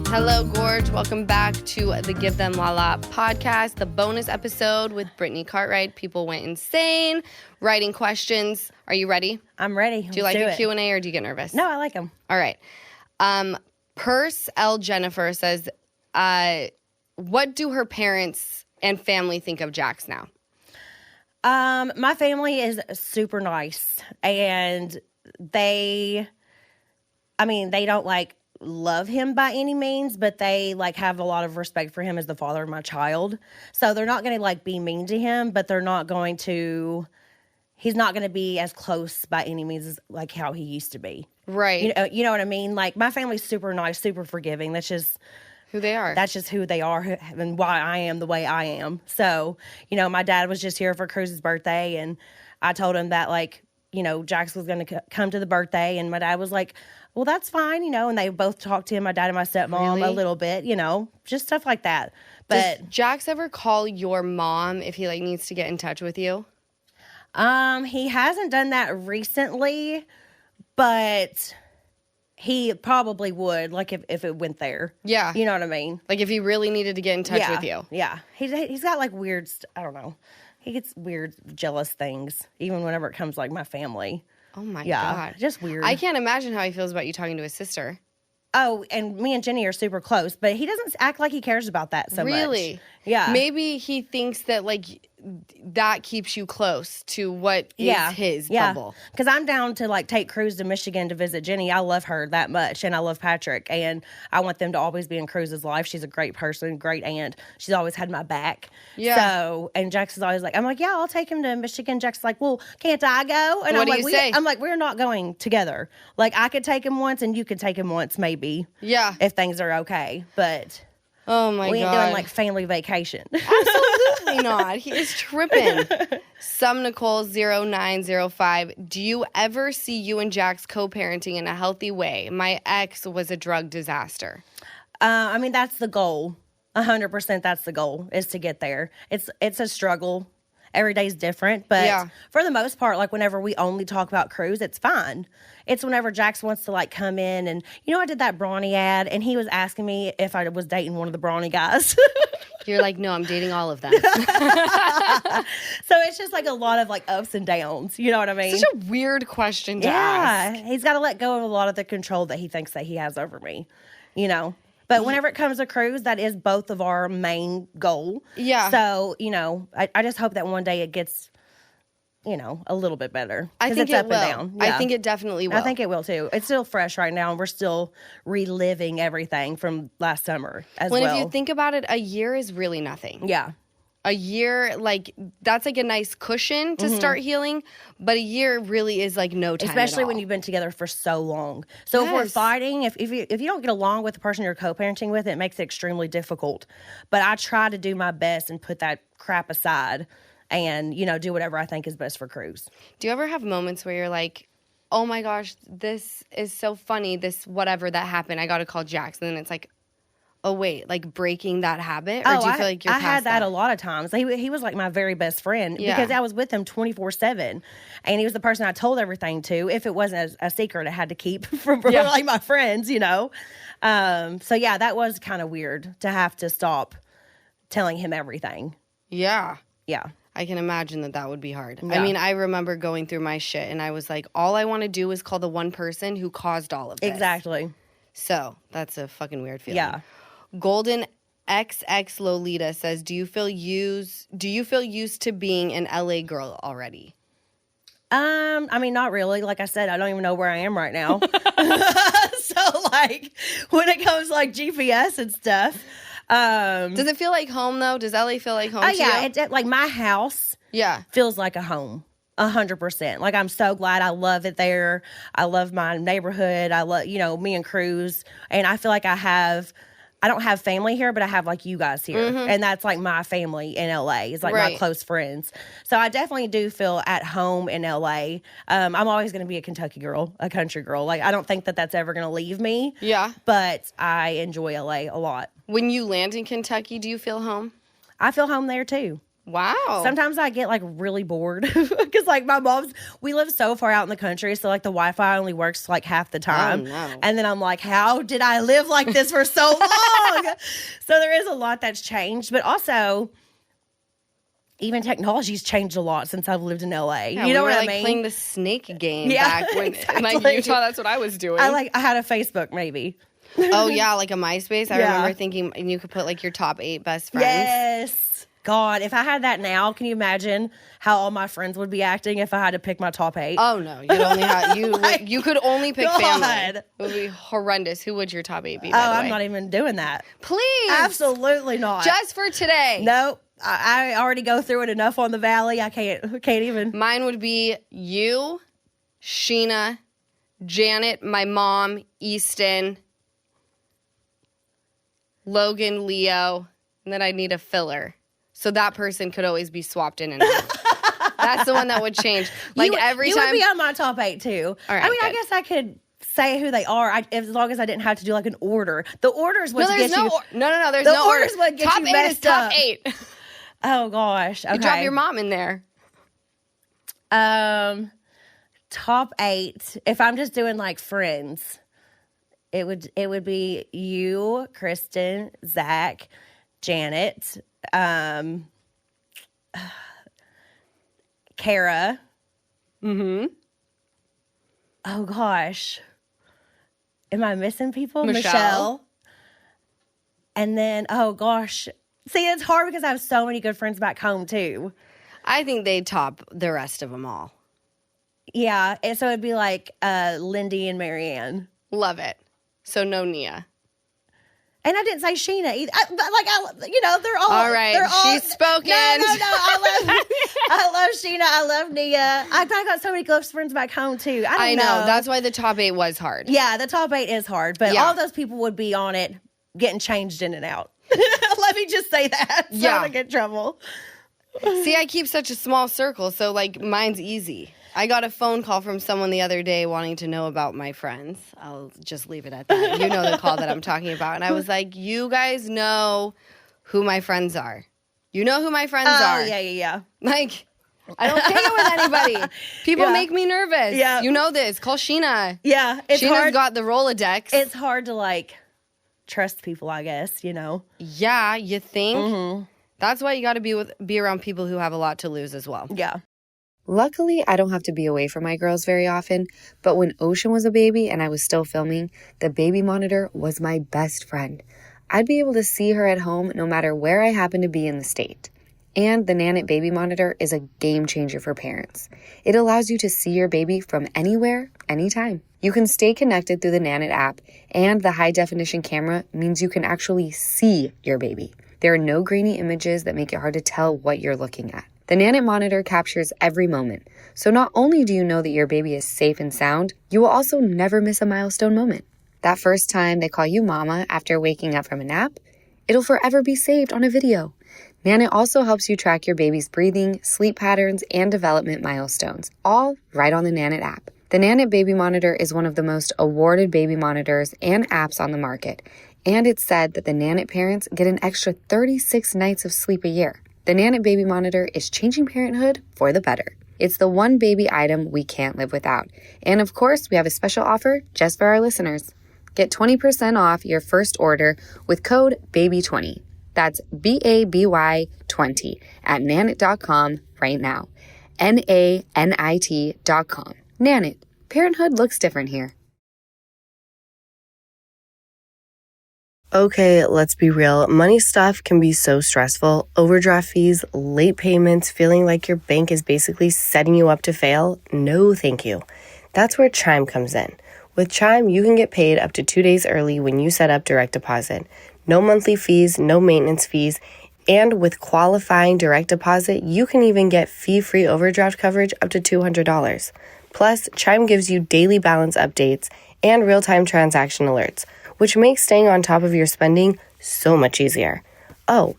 Hello, Gorge. Welcome back to the Give Them Lala podcast, the bonus episode with Brittany Cartwright. People went insane writing questions. Are you ready? I'm ready. Do you like a Q&A or do you get nervous? No, I like them. All right. Purse L. Jennifer says, what do her parents and family think of Jax now? My family is super nice, and they don't love him by any means, but they have a lot of respect for him as the father of my child. So they're not going to be mean to him, but he's not going to be as close by any means as how he used to be. Right. You know what I mean? My family's super nice, super forgiving. That's just who they are. That's just who they are and why I am the way I am. So, my dad was just here for Cruz's birthday, and I told him that, Jax was going to come to the birthday, and my dad was like, well, that's fine, and they both talked to him, my dad and my stepmom, a little bit, just stuff like that. But does Jax ever call your mom if he, needs to get in touch with you? He hasn't done that recently, but he probably would, if it went there. Yeah. You know what I mean? If he really needed to get in touch with you. Yeah. He's got, weird, I don't know. He gets weird, jealous things, even whenever it comes to, my family. Oh, my God. Just weird. I can't imagine how he feels about you talking to his sister. Oh, and me and Jenny are super close, but he doesn't act like he cares about that so much. Really? Yeah. Maybe he thinks that, that keeps you close to what is his bubble. Because I'm down to, take Cruz to Michigan to visit Jenny. I love her that much, and I love Patrick, and I want them to always be in Cruz's life. She's a great person, great aunt. She's always had my back. Yeah. So, and Jax is always I'm yeah, I'll take him to Michigan. Jax is well, can't I go? And what do you say? I'm we're not going together. I could take him once, and you could take him once, maybe. Yeah. If things are okay, but... Oh, my God. We ain't doing, family vacation. Absolutely not. He is tripping. Some Nicole 0905. Do you ever see you and Jax co-parenting in a healthy way? My ex was a drug disaster. That's the goal. 100% that's the goal, is to get there. It's a struggle. Every day's different, but for the most part, whenever we only talk about Cruz, it's fine. It's whenever Jax wants to come in and, I did that Brawny ad, and he was asking me if I was dating one of the Brawny guys. You're no, I'm dating all of them. So it's just a lot of ups and downs. You know what I mean? Such a weird question to ask. Yeah, he's got to let go of a lot of the control that he thinks that he has over me. But whenever it comes to Cruz, that is both of our main goal. Yeah. So, I just hope that one day it gets, a little bit better. I think it's it up will. and down. Yeah. I think it definitely will. I think it will too. It's still fresh right now, and we're still reliving everything from last summer as well. If you think about it, a year is really nothing. Yeah. A year, that's a nice cushion to start healing, but a year really is no time. Especially at all. when you've been together for so long. So if we're fighting, if you don't get along with the person you're co-parenting with, it makes it extremely difficult. But I try to do my best and put that crap aside and, do whatever I think is best for Cruz. Do you ever have moments where you're oh my gosh, this is so funny, this whatever that happened, I got to call Jax, and then it's oh, wait, breaking that habit? Or do you feel you're I past had that a lot of times. He was my very best friend because I was with him 24/7. And he was the person I told everything to. If it wasn't a secret I had to keep from my friends, So, that was kind of weird to have to stop telling him everything. Yeah. Yeah. I can imagine that would be hard. Yeah. I remember going through my shit, and I was all I want to do is call the one person who caused all of this. Exactly. So, that's a fucking weird feeling. Yeah. Golden XX Lolita says, do you feel used to being an LA girl already? Not really. Like I said, I don't even know where I am right now. So when it comes GPS and stuff. Does it feel like home though? Does LA feel like home to you? Yeah, my house feels like a home. 100%. I'm so glad. I love it there. I love my neighborhood. I love, me and Cruz. And I feel like I don't have family here, but I have you guys here. Mm-hmm. And that's my family in LA. It's my close friends. So I definitely do feel at home in LA. I'm always going to be a Kentucky girl, a country girl. I don't think that's ever going to leave me. Yeah. But I enjoy LA a lot. When you land in Kentucky, do you feel home? I feel home there too. Wow. Sometimes I get like really bored because like we live so far out in the country. So like the Wi-Fi only works like half the time. Oh, no. And then I'm like, how did I live like this for so long? So there is a lot that's changed, but also even technology's changed a lot since I've lived in LA. Yeah, you know we what were I mean? Playing the snake game back when exactly. in like Utah, that's what I was doing. I had a Facebook maybe. Oh yeah, like a MySpace. I Yeah. remember thinking, and you could put like your top 8 best friends. Yes. God, if I had that now, can you imagine how all my friends would be acting if I had to pick my top 8? Oh no, you'd only have you could only pick God. family. It would be horrendous. Who would your top 8 be? By the I'm way? not even doing that. Please, Absolutely not. just for today. Nope. I already go through it enough on the valley. I can't even. Mine would be you, Sheena, Janet, my mom, Easton, Logan, Leo, and then I'd need a filler. So that person could always be swapped in and out. That's the one that would change. Like every time. You would be on my top 8 too. All right, I mean, good. I guess I could say who they are as long as I didn't have to do like an order. The orders would get you. No. There's The no orders order. would get Top you 8 is messed top up. 8. Oh gosh. Okay. You drop your mom in there. Top 8. If I'm just doing like friends, it would be you, Kristen, Zach, Janet, Kara. Mm-hmm. Oh gosh. Am I missing people? Michelle. And then, oh gosh. See, it's hard because I have so many good friends back home too. I think they top the rest of them all. Yeah. And so it'd be like Lindy and Marianne. Love it. So no Nia. And I didn't say Sheena either. They're all. All right, they're all, she's spoken. No. I love Sheena. I love Nia. I got so many close friends back home too. I don't know. That's why the top 8 was hard. Yeah, the top 8 is hard, but Yeah. all those people would be on it, getting changed in and out. Let me just say that. So I don't get in trouble. See, I keep such a small circle, so like mine's easy. I got a phone call from someone the other day wanting to know about my friends. I'll just leave it at that. You know the call that I'm talking about. And I was like, you guys know who my friends are. You know who my friends are. Oh, yeah. Like, I don't hang out with anybody. People Yeah. make me nervous. Yeah. You know this. Call Sheena. Yeah, it's Sheena's hard. got the Rolodex. It's hard to like trust people, I guess, Yeah, you think? Mm-hmm. That's why you got to be around people who have a lot to lose as well. Yeah. Luckily, I don't have to be away from my girls very often, but when Ocean was a baby and I was still filming, the baby monitor was my best friend. I'd be able to see her at home no matter where I happen to be in the state. And the Nanit baby monitor is a game changer for parents. It allows you to see your baby from anywhere, anytime. You can stay connected through the Nanit app, and the high-definition camera means you can actually see your baby. There are no grainy images that make it hard to tell what you're looking at. The Nanit monitor captures every moment, so not only do you know that your baby is safe and sound, you will also never miss a milestone moment. That first time they call you mama after waking up from a nap, it'll forever be saved on a video. Nanit also helps you track your baby's breathing, sleep patterns, and development milestones, all right on the Nanit app. The Nanit Baby Monitor is one of the most awarded baby monitors and apps on the market, and it's said that the Nanit parents get an extra 36 nights of sleep a year. The Nanit Baby Monitor is changing parenthood for the better. It's the one baby item we can't live without. And of course, we have a special offer just for our listeners. Get 20% off your first order with code BABY20. That's BABY20 at nanit.com right now. NANIT.com. Nanit. Parenthood looks different here. Okay, let's be real. Money stuff can be so stressful. Overdraft fees, late payments, feeling like your bank is basically setting you up to fail. No, thank you. That's where Chime comes in. With Chime, you can get paid up to 2 days early when you set up direct deposit. No monthly fees, no maintenance fees, and with qualifying direct deposit, you can even get fee-free overdraft coverage up to $200. Plus, Chime gives you daily balance updates and real-time transaction alerts, which makes staying on top of your spending so much easier. Oh,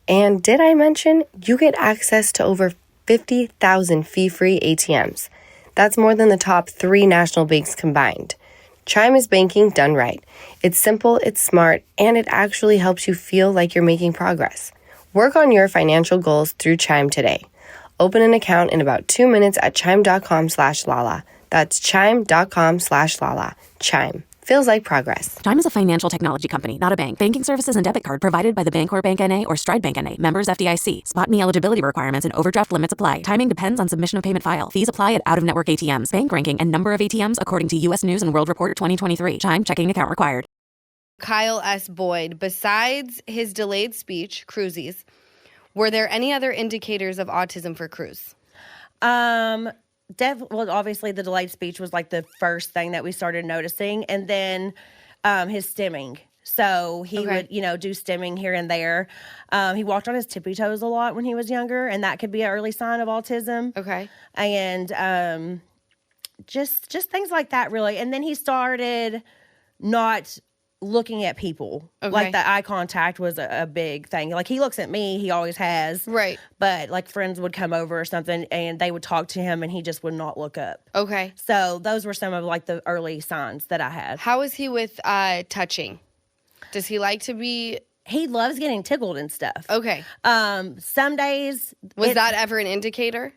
and did I mention you get access to over 50,000 fee-free ATMs? That's more than the top 3 national banks combined. Chime is banking done right. It's simple, it's smart, and it actually helps you feel like you're making progress. Work on your financial goals through Chime today. Open an account in about 2 minutes at chime.com/Lala. That's chime.com/Lala. Chime. Feels like progress. Chime is a financial technology company, not a bank. Banking services and debit card provided by the Bancorp Bank N.A. or Stride Bank N.A. Members FDIC. Spot me eligibility requirements and overdraft limits apply. Timing depends on submission of payment file. Fees apply at out-of-network ATMs. Bank ranking and number of ATMs according to U.S. News and World Report 2023. Chime checking account required. Kyle S. Boyd, besides his delayed speech, Cruz's, were there any other indicators of autism for Cruz? Well, obviously the delayed speech was like the first thing that we started noticing, and then his stimming. So he would, do stimming here and there. He walked on his tippy toes a lot when he was younger, and that could be an early sign of autism. Okay. And just things like that, really. And then he started not looking at people. Okay. Like the eye contact was a big thing. Like he looks at me, he always has. Right. But like friends would come over or something and they would talk to him and he just would not look up. Okay. So those were some of like the early signs that I had. How is he with touching? Does he like to be... He loves getting tickled and stuff. Okay. Some days... Was that ever an indicator?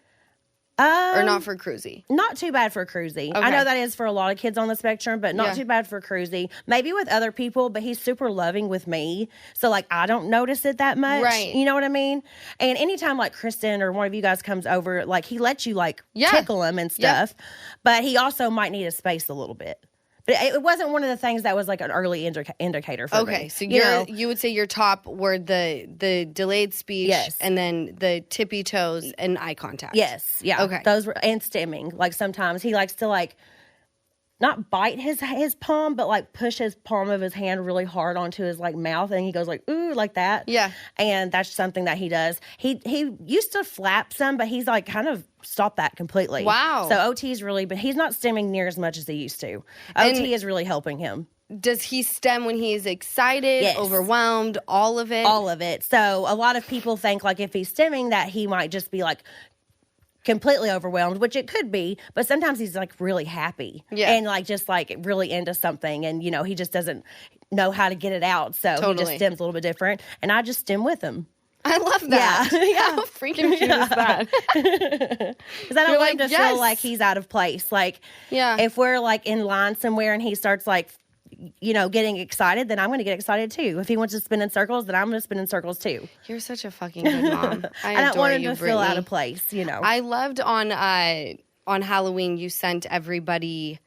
Or not for Cruzy? Not too bad for Cruzy. Okay. I know that is for a lot of kids on the spectrum, but not too bad for Cruzy. Maybe with other people, but he's super loving with me. So, like, I don't notice it that much. Right. You know what I mean? And anytime, like, Kristen or one of you guys comes over, like, he lets you, like, tickle him and stuff. Yep. But he also might need a space a little bit. But it wasn't one of the things that was like an early indicator for me. Okay, so you would say your top were the delayed speech, and then the tippy toes and eye contact. Yes, yeah. Okay, those were and stimming. Like sometimes he likes to like not bite his palm, but like push his palm of his hand really hard onto his like mouth, and he goes like ooh like that. Yeah, and that's something that he does. He used to flap some, but he's like kind of stopped that completely. Wow. So OT's really, but he's not stemming near as much as he used to. OT is really helping him. Does he stem when he's excited, overwhelmed, all of it? All of it. So a lot of people think like if he's stemming that he might just be like completely overwhelmed, which it could be, but sometimes he's like really happy and like just like really into something, and he just doesn't know how to get it out, so he just stems a little bit different, and I just stem with him. I love that. Yeah. How freaking cute is that? Because I don't want him to feel like he's out of place. Like, if we're like in line somewhere and he starts like, getting excited, then I'm going to get excited too. If he wants to spin in circles, then I'm going to spin in circles too. You're such a fucking good mom. I don't want him to feel out of place. I loved on Halloween you sent everybody,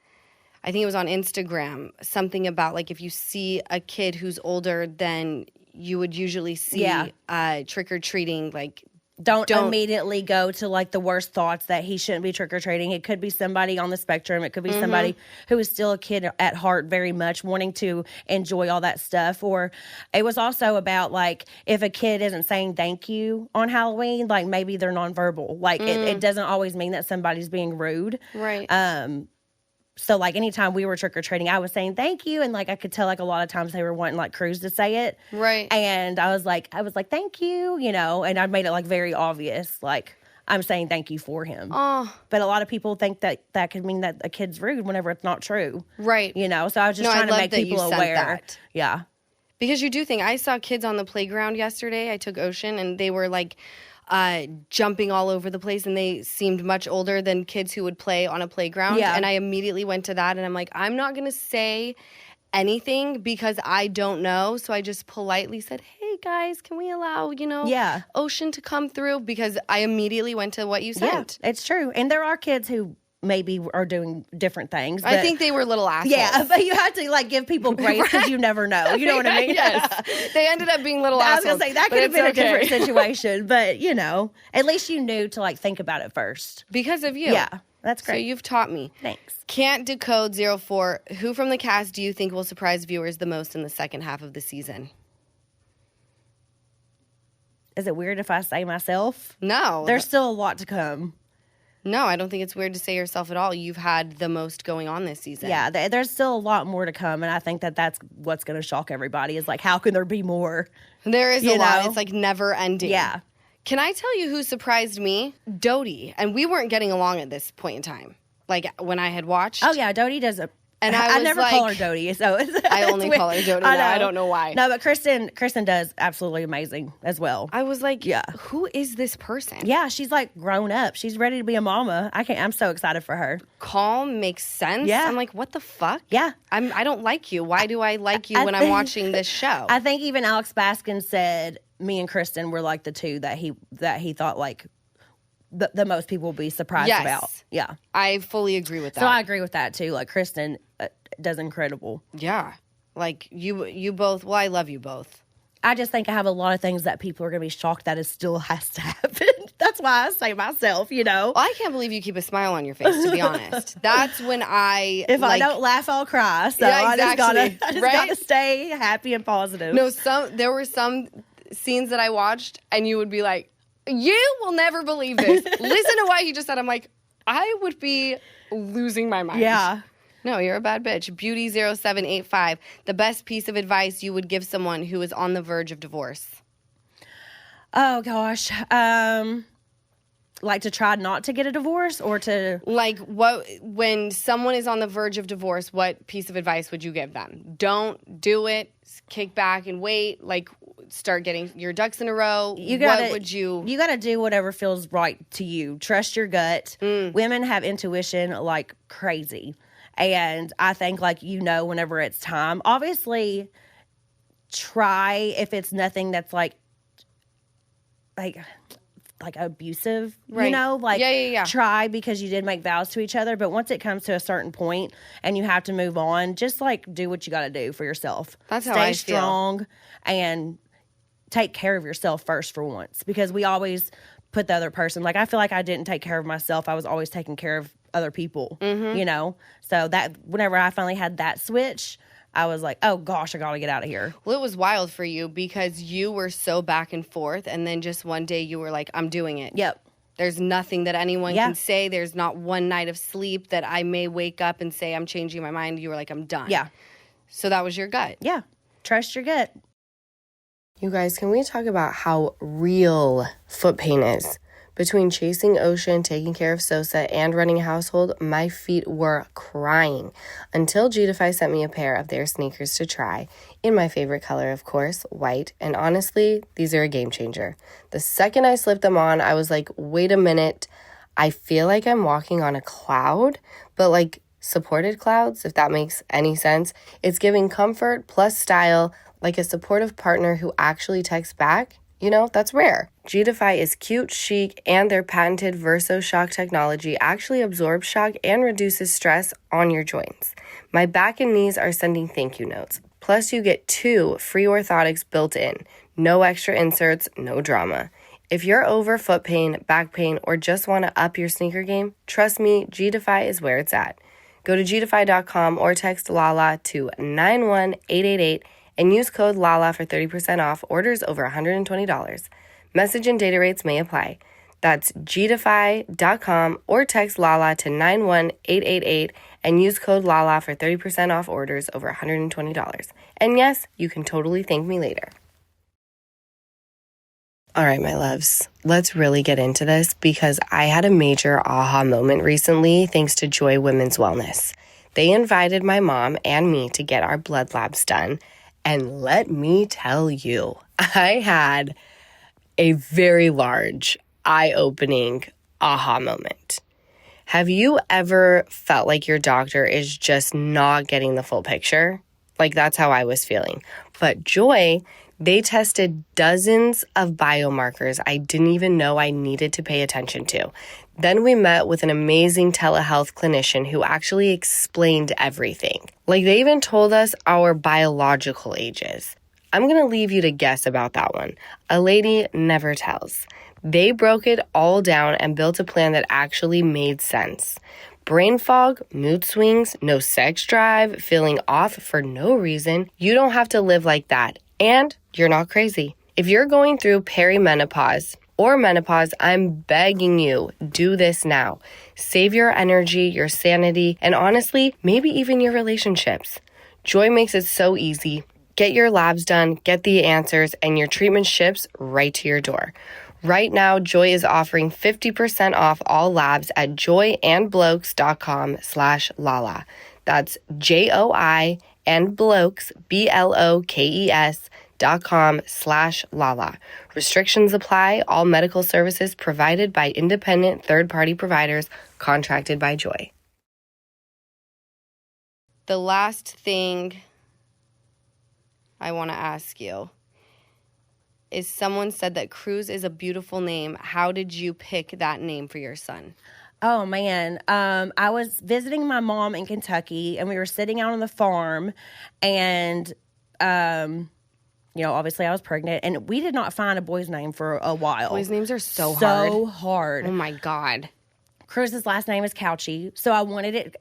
I think it was on Instagram, something about like if you see a kid who's older than you would usually see trick-or-treating, like don't immediately go to like the worst thoughts that he shouldn't be trick-or-treating. It could be somebody on the spectrum. It could be somebody who is still a kid at heart very much, wanting to enjoy all that stuff. Or it was also about like if a kid isn't saying thank you on Halloween, like maybe they're nonverbal. Like it doesn't always mean that somebody's being rude. Right. So, like, anytime we were trick-or-treating, I was saying thank you. And, like, I could tell, like, a lot of times they were wanting, like, Cruz to say it. Right. And I was like, thank you, and I made it, like, very obvious. Like, I'm saying thank you for him. Oh. But a lot of people think that could mean that a kid's rude whenever it's not true. Right. So I was just trying to make people aware. That. Yeah. Because you do think, I saw kids on the playground yesterday. I took Ocean, and they were, like, jumping all over the place, and they seemed much older than kids who would play on a playground. Yeah. And I immediately went to that, and I'm like, I'm not going to say anything because I don't know. So I just politely said, hey, guys, can we allow, Ocean to come through? Because I immediately went to what you sent. Yeah, it's true. And there are kids who maybe are doing different things. I think they were little assholes. Yeah, but you have to like give people grace because you never know. You know what I mean? Yes. They ended up being little assholes. I was going to say, that could have been a different situation, but at least you knew to like think about it first. Because of you. Yeah, that's great. So you've taught me. Thanks. Can't Decode 04. Who from the cast do you think will surprise viewers the most in the second half of the season? Is it weird if I say myself? No. There's still a lot to come. No, I don't think it's weird to say yourself at all. You've had the most going on this season. Yeah, there's still a lot more to come, and I think that's what's going to shock everybody is like, how can there be more? There is a lot. It's like never ending. Yeah. Can I tell you who surprised me? Dodie. And we weren't getting along at this point in time. Like when I had watched. Oh, yeah, Dodie does And I was never call her Dodie, so I only call her Dodie now. I don't know why. No, but Kristen does absolutely amazing as well. I was like, who is this person? Yeah, she's like grown up. She's ready to be a mama. I'm so excited for her. Calm makes sense. Yeah. I'm like, what the fuck? Yeah. I don't like you. Why do I like you when I'm watching this show? I think even Alex Baskin said me and Kristen were like the two that he thought like the most people will be surprised about. Yeah. I fully agree with that. So I agree with that too. Like Kristen does incredible. Yeah. Like you both, well, I love you both. I just think I have a lot of things that people are going to be shocked that it still has to happen. That's why I say myself, Well, I can't believe you keep a smile on your face, to be honest. That's when if I don't laugh, I'll cry. So I just gotta stay happy and positive. No, there were some scenes that I watched and you would be like, you will never believe this. Listen to what he just said. I'm like, I would be losing my mind. Yeah. No, you're a bad bitch. Beauty0785, the best piece of advice you would give someone who is on the verge of divorce. Oh, gosh. Like to try not to get a divorce or to... Like when someone is on the verge of divorce, what piece of advice would you give them? Don't do it. Kick back and wait. Like start getting your ducks in a row. You got to do whatever feels right to you. Trust your gut. Women have intuition like crazy. And I think whenever it's time, obviously try if it's nothing that's like abusive, right. Try because you did make vows to each other. But once it comes to a certain point and you have to move on, just do what you got to do for yourself. That's how I feel. Stay strong and take care of yourself first for once, because we always put the other person, I feel like I didn't take care of myself. I was always taking care of other people, So that whenever I finally had that switch, I was like, oh gosh, I got to get out of here. Well, it was wild for you because you were so back and forth. And then just one day you were like, I'm doing it. Yep. There's nothing that anyone can say. There's not one night of sleep that I may wake up and say, I'm changing my mind. You were like, I'm done. Yeah. So that was your gut. Yeah. Trust your gut. You guys, can we talk about how real foot pain is? Between chasing Ocean, taking care of Sosa, and running a household, my feet were crying until Gifi sent me a pair of their sneakers to try, in my favorite color, of course, white, and honestly, these are a game changer. The second I slipped them on, I was like, wait a minute, I feel like I'm walking on a cloud, but supported clouds, if that makes any sense. It's giving comfort plus style, like a supportive partner who actually texts back. That's rare. Gifi is cute, chic, and their patented Verso Shock technology actually absorbs shock and reduces stress on your joints. My back and knees are sending thank you notes. Plus, you get 2 free orthotics built in. No extra inserts, no drama. If you're over foot pain, back pain, or just want to up your sneaker game, trust me, Gifi is where it's at. Go to gifi.com or text Lala to 91888 and use code LALA for 30% off orders over $120. Message and data rates may apply. That's gifi.com or text LALA to 91888 and use code LALA for 30% off orders over $120. And yes, you can totally thank me later. All right, my loves, let's really get into this because I had a major aha moment recently thanks to Joy Women's Wellness. They invited my mom and me to get our blood labs done. And let me tell you, I had a very large, eye-opening aha moment. Have you ever felt like your doctor is just not getting the full picture? That's how I was feeling. But Joy, they tested dozens of biomarkers I didn't even know I needed to pay attention to. Then we met with an amazing telehealth clinician who actually explained everything. They even told us our biological ages. I'm going to leave you to guess about that one. A lady never tells. They broke it all down and built a plan that actually made sense. Brain fog, mood swings, no sex drive, feeling off for no reason. You don't have to live like that. And you're not crazy. If you're going through perimenopause or menopause, I'm begging you, do this now. Save your energy, your sanity, and honestly, maybe even your relationships. Joy makes it so easy. Get your labs done, get the answers, and your treatment ships right to your door. Right now, Joy is offering 50% off all labs at joyandblokes.com/Lala. That's JOI and blokes, BLOKES.com/Lala. Restrictions apply. All medical services provided by independent third-party providers contracted by Joy. The last thing I want to ask you is, someone said that Cruz is a beautiful name. How did you pick that name for your son? Oh, man. I was visiting my mom in Kentucky, and we were sitting out on the farm, and, obviously I was pregnant, and we did not find a boy's name for a while. Boys' names are so hard. Oh, my God. Cruz's last name is Couchy, so I wanted it,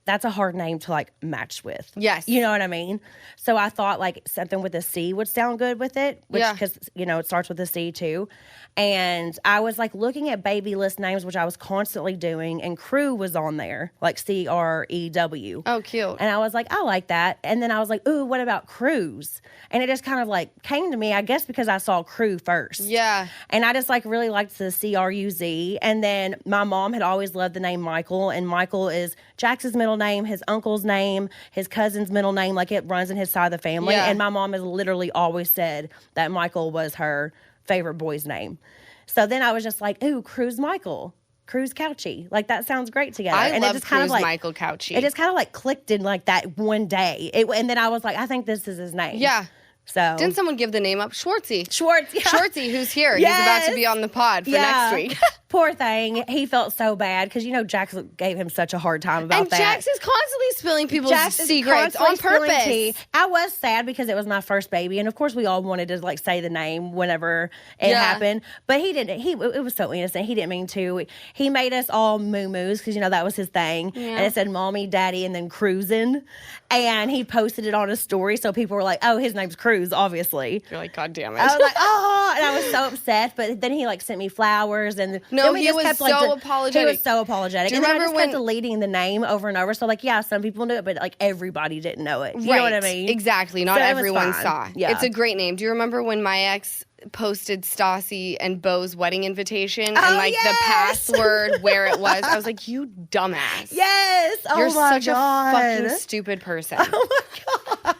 that's a hard name to, match with. Yes. You know what I mean? So I thought, something with a C would sound good with it, because, it starts with a C, too. And I was, looking at baby list names, which I was constantly doing, and Crew was on there, CREW. Oh, cute. And I was like, I like that. And then I was like, ooh, what about Cruz? And it just kind of, came to me, I guess, because I saw Crew first. Yeah. And I just, really liked the CRUZ. And then my mom had always loved the name Michael, and Michael is Jax's middle name, his uncle's name, his cousin's middle name, it runs in his side of the family. Yeah. And my mom has literally always said that Michael was her favorite boy's name. So then I was just like, ooh, Cruz Michael. Cruz Couchy. That sounds great together. I and love it just Cruz Michael Couchy. It just kind of clicked in that one day. And then I was like, I think this is his name. Yeah. So didn't someone give the name up? Schwartzy. Schwartz, yeah. Schwartzy, who's here. Yes. He's about to be on the pod for next week. Poor thing. He felt so bad because, Jax gave him such a hard time about that. And Jax is constantly spilling people's secrets on purpose. Tea. I was sad because it was my first baby. And, of course, we all wanted to, say the name whenever it happened. But he didn't. It was so innocent. He didn't mean to. He made us all moo-moos because, that was his thing. Yeah. And it said Mommy, Daddy, and then Cruisin'. And he posted it on a story. So people were like, oh, his name's Cruz, obviously. You're like, God damn it. I was like, oh, and I was so upset. But then he sent me flowers, and he was so apologetic. He was so apologetic. Do you and remember then I just kept deleting the name over and over. So some people knew it, but everybody didn't know it. You know what I mean? Exactly. Not everyone saw. Yeah. It's a great name. Do you remember when my ex posted Stassi and Bo's wedding invitation and the password where it was? I was like, you dumbass. Yes. Oh, you're my such God. a fucking stupid person. Oh my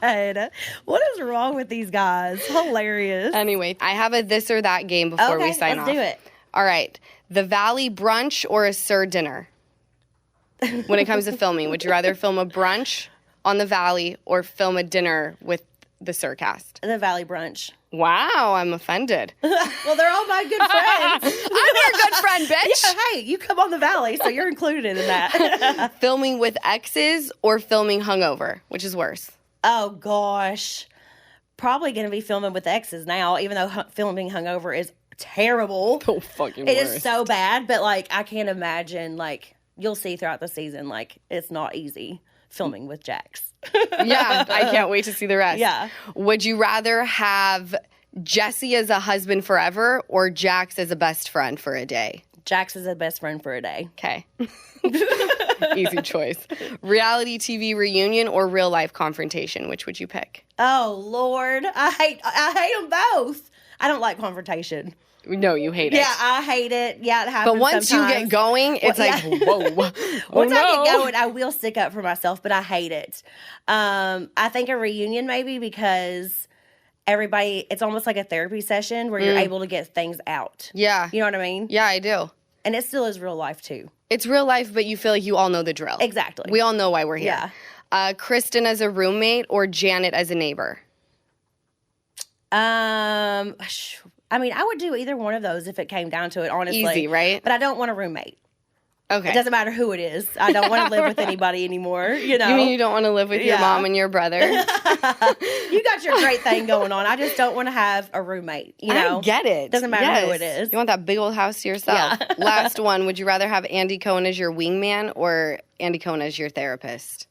God. What is wrong with these guys? Hilarious. Anyway, I have a this or that game before we sign off. Let's do it. All right. The Valley brunch or a Sir dinner? When it comes to filming, would you rather film a brunch on the Valley or film a dinner with the Sir cast? The Valley brunch. Wow, I'm offended. Well, they're all my good friends. I'm your good friend, bitch. Yeah, hey, you come on the Valley, so you're included in that. Filming with exes or filming hungover? Which is worse? Oh, gosh. Probably going to be filming with exes now, even though filming hungover is terrible. Oh, fucking It worst. is so bad, but I can't imagine, you'll see throughout the season, it's not easy filming with Jax. Yeah, I can't wait to see the rest. Yeah. Would you rather have Jesse as a husband forever or Jax as a best friend for a day? Jax is a best friend for a day. Okay. Easy choice. Reality TV reunion or real life confrontation? Which would you pick? Oh, Lord. I hate them both. I don't like confrontation. No, you hate it. Yeah, I hate it. Yeah, it happens But once sometimes. you get going, it's whoa. Once I get going, I will stick up for myself, but I hate it. I think a reunion maybe because everybody, it's almost like a therapy session where you're able to get things out. Yeah. You know what I mean? Yeah, I do. And it still is real life, too. It's real life, but you feel like you all know the drill. Exactly. We all know why we're here. Yeah. Kristen as a roommate or Janet as a neighbor? I mean, I would do either one of those if it came down to it, honestly. Easy, right? But I don't want a roommate. Okay. It doesn't matter who it is. I don't want to live with anybody anymore, You mean you don't want to live with your mom and your brother? You got your great thing going on. I just don't want to have a roommate, I get it. Doesn't matter who it is. You want that big old house to yourself. Yeah. Last one. Would you rather have Andy Cohen as your wingman or Andy Cohen as your therapist?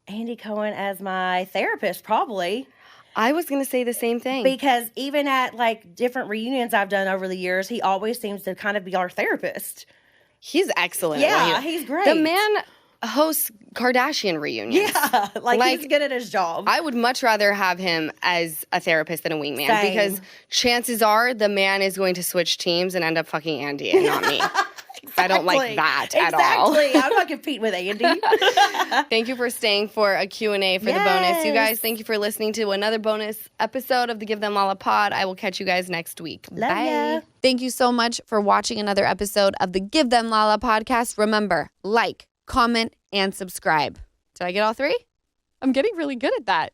Andy Cohen as my therapist, probably. I was going to say the same thing. Because even at different reunions I've done over the years, he always seems to kind of be our therapist. He's excellent. Yeah, he's great. The man hosts Kardashian reunions. Yeah, he's good at his job. I would much rather have him as a therapist than a wingman. Same. Because chances are the man is going to switch teams and end up fucking Andy and not me. Exactly. I don't like that at all. Exactly. I'm not competing with Andy. Thank you for staying for a Q&A for the bonus. You guys, thank you for listening to another bonus episode of the Give Them Lala pod. I will catch you guys next week. Love Bye. ya. Thank you so much for watching another episode of the Give Them Lala podcast. Remember, like, comment, and subscribe. Did I get all three? I'm getting really good at that.